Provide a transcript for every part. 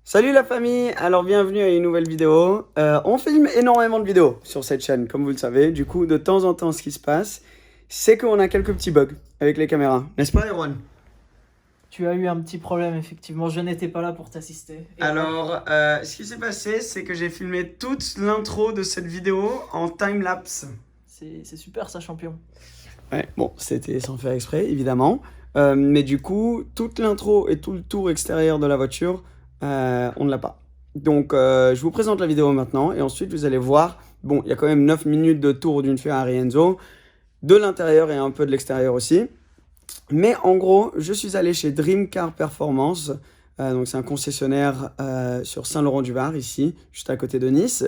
Salut la famille, alors bienvenue à une nouvelle vidéo. On filme énormément de vidéos sur cette chaîne, comme vous le savez. Du coup, de temps en temps, ce qui se passe, c'est qu'on a quelques petits bugs avec les caméras. N'est-ce pas, Erwan? Tu as eu un petit problème, effectivement. Je n'étais pas là pour t'assister. Alors, ce qui s'est passé, c'est que j'ai filmé toute l'intro de cette vidéo en time-lapse. C'est super, ça, champion. Ouais, bon, c'était sans faire exprès, évidemment. Mais du coup, toute l'intro et tout le tour extérieur de la voiture, on ne l'a pas. Donc, je vous présente la vidéo maintenant et ensuite, vous allez voir, bon, il y a quand même 9 minutes de tour d'une Ferrari Enzo, de l'intérieur et un peu de l'extérieur aussi. Mais en gros, je suis allé chez Dream Car Performance, donc c'est un concessionnaire sur Saint-Laurent-du-Var, ici, juste à côté de Nice,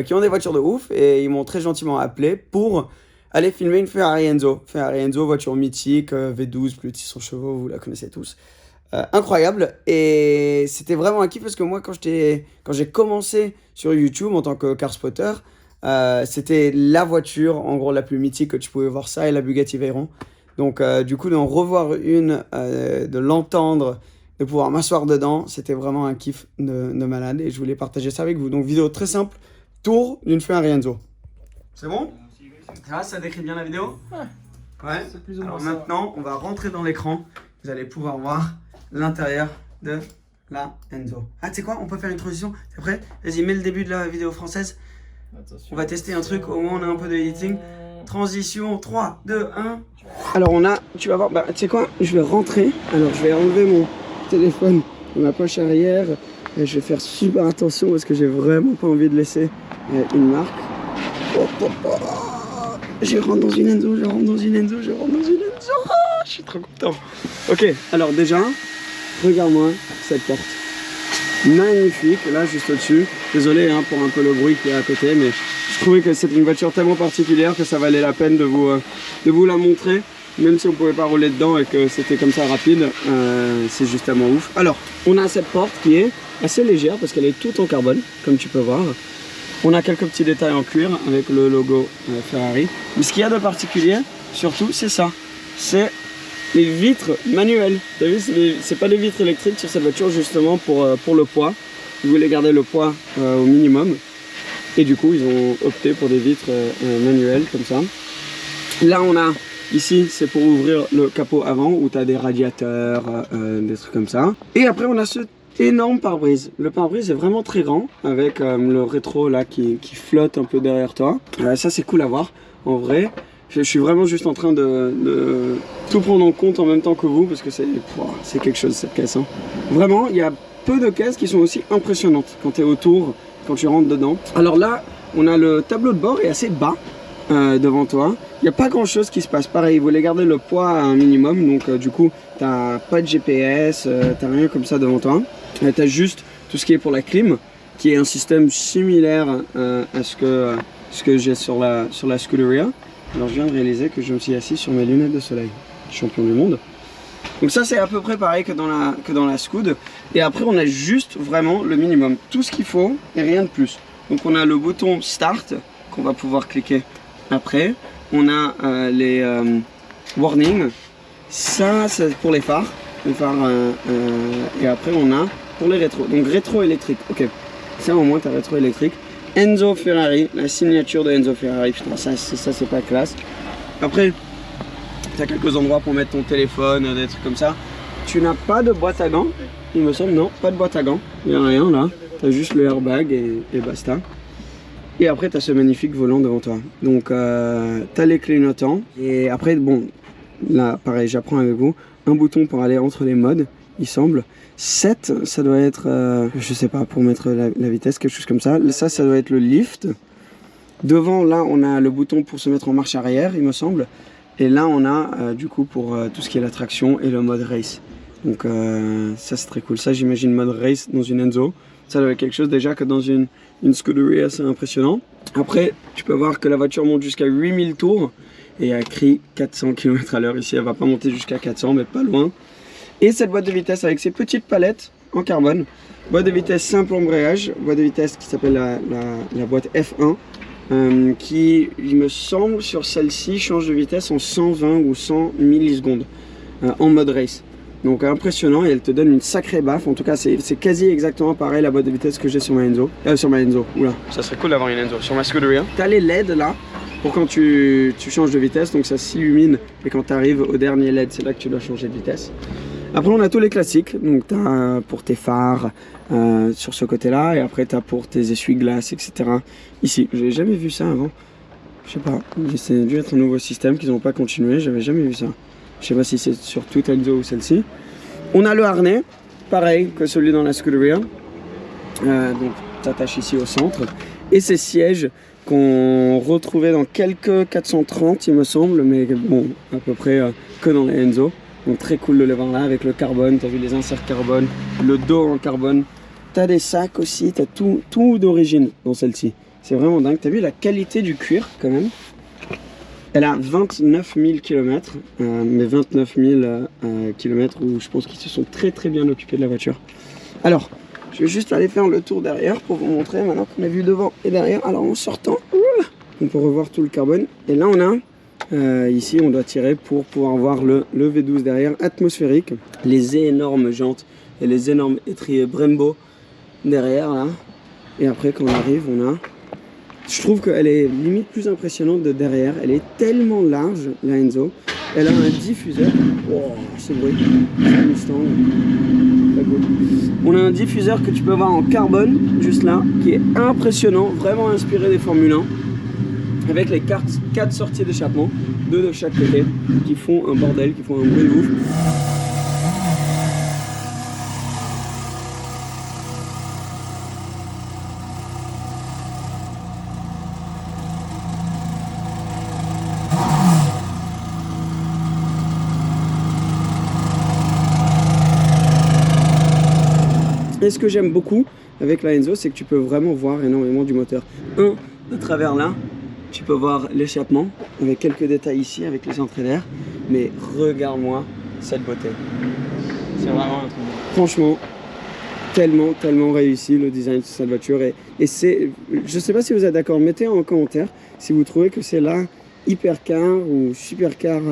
qui ont des voitures de ouf et ils m'ont très gentiment appelé pour aller filmer une Ferrari Enzo. Ferrari Enzo, voiture mythique, V12, plus de 600 chevaux, vous la connaissez tous. Incroyable, et c'était vraiment un kiff parce que moi quand j'ai commencé sur YouTube en tant que car spotter, c'était la voiture en gros la plus mythique que tu pouvais voir, ça et la Bugatti Veyron. Donc du coup d'en revoir une, de l'entendre, de pouvoir m'asseoir dedans, c'était vraiment un kiff de malade et je voulais partager ça avec vous. Donc vidéo très simple, tour d'une Ferrari Enzo. C'est bon? Ça décrit bien la vidéo? Ouais. C'est plus ou moins Alors ça. maintenant on va rentrer dans l'écran, vous allez pouvoir voir l'intérieur de la Enzo. Ah, tu sais quoi, on peut faire une transition. T'es prêt? Vas-y, mets le début de la vidéo française. Attention. On va tester un truc, au moins on a un peu de editing. Transition, 3, 2, 1. Alors on a, tu vas voir, bah tu sais quoi, je vais rentrer. Alors je vais enlever mon téléphone de ma poche arrière. Et je vais faire super attention parce que j'ai vraiment pas envie de laisser une marque. Je rentre dans une Enzo, je rentre dans une Enzo, je rentre dans une Enzo. Je suis trop content. Ok, alors déjà, regarde-moi cette porte. Magnifique, là juste au-dessus. Désolé hein, pour un peu le bruit qui est à côté, mais je trouvais que c'est une voiture tellement particulière que ça valait la peine de vous la montrer. Même si on ne pouvait pas rouler dedans et que c'était comme ça rapide, c'est juste tellement ouf. Alors, on a cette porte qui est assez légère parce qu'elle est toute en carbone, comme tu peux voir. On a quelques petits détails en cuir avec le logo Ferrari. Mais ce qu'il y a de particulier, surtout, c'est ça. C'est les vitres manuelles. T'as vu, c'est pas des vitres électriques sur cette voiture justement pour le poids. Ils voulaient garder le poids au minimum. Et du coup, ils ont opté pour des vitres manuelles comme ça. Là, on a, ici, c'est pour ouvrir le capot avant où tu as des radiateurs, des trucs comme ça. Et après, on a ce énorme pare-brise. Le pare-brise est vraiment très grand avec le rétro là qui flotte un peu derrière toi. Ça, c'est cool à voir en vrai. Je suis vraiment juste en train de tout prendre en compte en même temps que vous parce que c'est quelque chose cette caisse. Hein. Vraiment, il y a peu de caisses qui sont aussi impressionnantes quand tu es autour, quand tu rentres dedans. Alors là, on a le tableau de bord est assez bas devant toi. Il n'y a pas grand chose qui se passe. Pareil, ils voulaient garder le poids à un minimum. Donc du coup, tu n'as pas de GPS, tu n'as rien comme ça devant toi. Tu as juste tout ce qui est pour la clim, qui est un système similaire à ce que j'ai sur la Scuderia. Alors je viens de réaliser que je me suis assis sur mes lunettes de soleil, champion du monde. Donc ça c'est à peu près pareil que dans la Scud. Et après on a juste vraiment le minimum, tout ce qu'il faut et rien de plus. Donc on a le bouton Start qu'on va pouvoir cliquer après. On a les warnings, ça c'est pour les phares. Et après on a pour les rétros, donc rétro électrique. Ok, ça au moins t'as rétro électrique. Enzo Ferrari, la signature de Enzo Ferrari, putain ça c'est pas classe. Après, tu as quelques endroits pour mettre ton téléphone, des trucs comme ça. Tu n'as pas de boîte à gants, il me semble, non, pas de boîte à gants. Il n'y a rien là, tu as juste le airbag et basta. Et après, tu as ce magnifique volant devant toi. Donc, tu as les clignotants. Et après, bon, là, pareil, j'apprends avec vous, un bouton pour aller entre les modes, il semble. 7, ça doit être, je sais pas, pour mettre la vitesse, quelque chose comme ça. Ça doit être le lift. Devant, là, on a le bouton pour se mettre en marche arrière, il me semble. Et là, on a, du coup, pour tout ce qui est la traction et le mode race. Donc, ça, c'est très cool. Ça, j'imagine mode race dans une Enzo. Ça doit être quelque chose déjà que dans une Scuderia, assez impressionnant. Après, tu peux voir que la voiture monte jusqu'à 8000 tours. Et elle crie 400 km/h. Ici, elle va pas monter jusqu'à 400, mais pas loin. Et cette boîte de vitesse avec ses petites palettes en carbone. Boîte de vitesse simple embrayage. Boîte de vitesse qui s'appelle la boîte F1. Qui, il me semble, sur celle-ci, change de vitesse en 120 ou 100 millisecondes en mode race. Donc impressionnant, et elle te donne une sacrée baffe. En tout cas, c'est quasi exactement pareil la boîte de vitesse que j'ai sur ma Enzo. Oula, ça serait cool d'avoir une Enzo. Sur ma Scuderia, tu as les LED là pour quand tu changes de vitesse, donc ça s'illumine. Et quand tu arrives au dernier LED, c'est là que tu dois changer de vitesse. Après, on a tous les classiques. Donc tu as pour tes phares sur ce côté-là, et après tu as pour tes essuie-glaces, etc. Ici, j'ai jamais vu ça avant. Je sais pas, c'est dû être un nouveau système qu'ils n'ont pas continué, j'avais jamais vu ça. Je sais pas si c'est sur toute Enzo ou celle-ci. On a le harnais, pareil que celui dans la Scuderia. Donc t'attaches ici au centre. Et ces sièges qu'on retrouvait dans quelques 430 il me semble, mais bon, à peu près que dans les Enzo. Donc très cool de les voir là avec le carbone, t'as vu les inserts carbone, le dos en carbone. T'as des sacs aussi, t'as tout d'origine dans celle-ci. C'est vraiment dingue, t'as vu la qualité du cuir quand même. Elle a 29 000 km, mais 29 000 km où je pense qu'ils se sont très bien occupés de la voiture. Alors, je vais juste aller faire le tour derrière pour vous montrer maintenant qu'on a vu devant et derrière. Alors en sortant, on peut revoir tout le carbone. Et là on a, ici on doit tirer pour pouvoir voir le V12 derrière, atmosphérique. Les énormes jantes et les énormes étriers Brembo derrière là. Et après quand on arrive, on a... Je trouve qu'elle est limite plus impressionnante de derrière. Elle est tellement large, la Enzo. Elle a un diffuseur. Oh, ce bruit. Mustang. Très cool. On a un diffuseur que tu peux voir en carbone, juste là, qui est impressionnant, vraiment inspiré des Formule 1. Avec les 4 sorties d'échappement, 2 de chaque côté, qui font un bordel, qui font un bruit de ouf. Et ce que j'aime beaucoup avec la Enzo, c'est que tu peux vraiment voir énormément du moteur. À travers là, tu peux voir l'échappement, avec quelques détails ici, avec les entrées d'air. Mais regarde-moi cette beauté. C'est vraiment un truc. Franchement, tellement réussi le design de cette voiture. Et c'est, je sais pas si vous êtes d'accord, mettez en commentaire si vous trouvez que c'est la hypercar ou supercar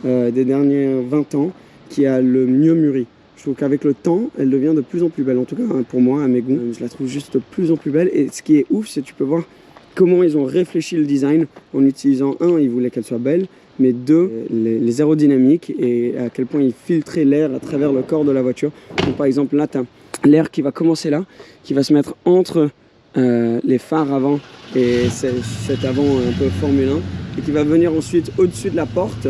des derniers 20 ans qui a le mieux mûri. Je trouve qu'avec le temps, elle devient de plus en plus belle. En tout cas, pour moi, à mes goûts, je la trouve juste de plus en plus belle. Et ce qui est ouf, c'est que tu peux voir comment ils ont réfléchi le design en utilisant, ils voulaient qu'elle soit belle, mais 2, les aérodynamiques et à quel point ils filtraient l'air à travers le corps de la voiture. Donc, par exemple, là, tu as l'air qui va commencer là, qui va se mettre entre les phares avant et cet avant un peu Formule 1, et qui va venir ensuite au-dessus de la porte.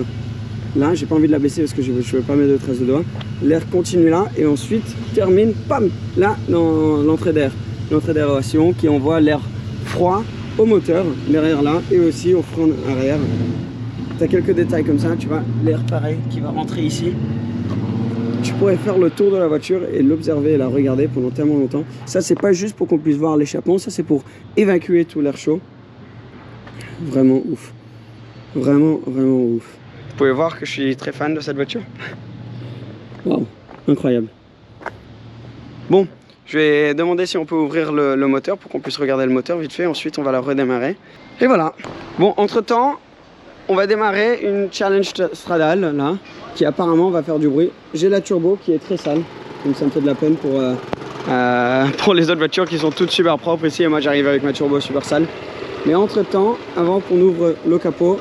Là, j'ai pas envie de la baisser parce que je veux pas mettre de traces de doigts. L'air continue là et ensuite termine, pam, là dans l'entrée d'air. L'entrée d'aération qui envoie l'air froid au moteur, derrière là, et aussi au frein arrière. Tu as quelques détails comme ça, tu vois, l'air pareil qui va rentrer ici. Tu pourrais faire le tour de la voiture et l'observer et la regarder pendant tellement longtemps. Ça, c'est pas juste pour qu'on puisse voir l'échappement, ça c'est pour évacuer tout l'air chaud. Vraiment ouf. Vraiment ouf. Vous pouvez voir que je suis très fan de cette voiture. Waouh, incroyable. Bon, je vais demander si on peut ouvrir le moteur pour qu'on puisse regarder le moteur vite fait. Ensuite, on va la redémarrer. Et voilà. Bon, entre-temps, on va démarrer une Challenge Stradale, là, qui apparemment va faire du bruit. J'ai la turbo qui est très sale, donc ça me fait de la peine pour les autres voitures qui sont toutes super propres ici. Et moi, j'arrive avec ma turbo super sale. Mais entre-temps, avant qu'on ouvre le capot,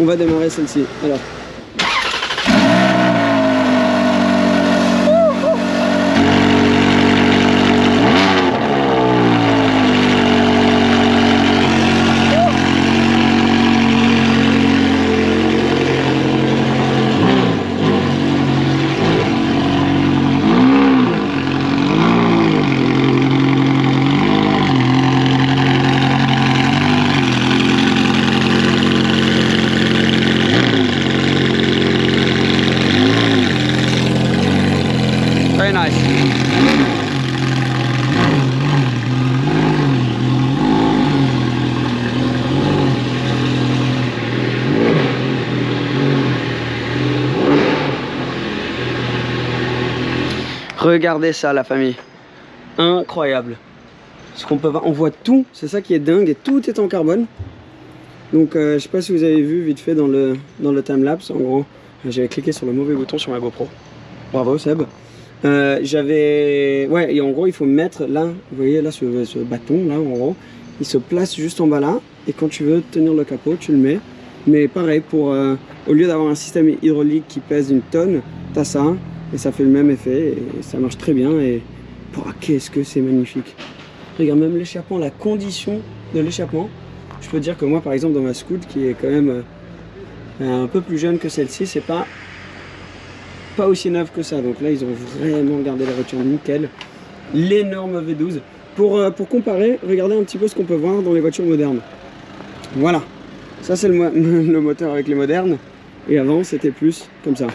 on va démarrer celle-ci. Alors. Very nice. Regardez ça, la famille. Incroyable. Ce qu'on peut voir, on voit tout. C'est ça qui est dingue et tout est en carbone. Donc je sais pas si vous avez vu vite fait dans le timelapse. En gros, j'avais cliqué sur le mauvais bouton sur ma GoPro. Bravo Seb. J'avais... Ouais, et en gros, il faut mettre là, vous voyez là, ce bâton, là, en gros, il se place juste en bas là, et quand tu veux tenir le capot, tu le mets. Mais pareil, pour, au lieu d'avoir un système hydraulique qui pèse une tonne, t'as ça, et ça fait le même effet, et ça marche très bien, et... qu'est-ce que c'est magnifique. Regarde, même l'échappement, la condition de l'échappement, je peux dire que moi, par exemple, dans ma Scoot, qui est quand même un peu plus jeune que celle-ci, c'est pas aussi neuve que ça. Donc là, ils ont vraiment gardé la voiture nickel. L'énorme V12. Pour comparer, regardez un petit peu ce qu'on peut voir dans les voitures modernes. Voilà. Ça, c'est le moteur avec les modernes. Et avant, c'était plus comme ça.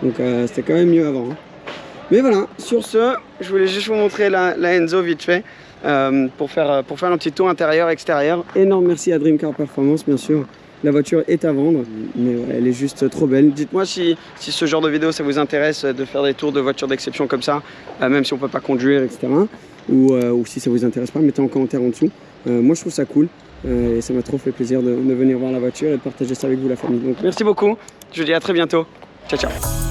Donc c'était quand même mieux avant. Hein. Mais voilà, sur ce, je voulais juste vous montrer la Enzo vite fait. Pour faire un petit tour intérieur-extérieur. Énorme merci à Dream Car Performance, bien sûr. La voiture est à vendre, mais ouais, elle est juste trop belle. Dites-moi si ce genre de vidéo ça vous intéresse, de faire des tours de voitures d'exception comme ça, même si on peut pas conduire, etc. Ou si ça vous intéresse pas, mettez en commentaire en dessous. Moi je trouve ça cool et ça m'a trop fait plaisir de venir voir la voiture et de partager ça avec vous la famille. Donc merci beaucoup, je vous dis à très bientôt. Ciao ciao.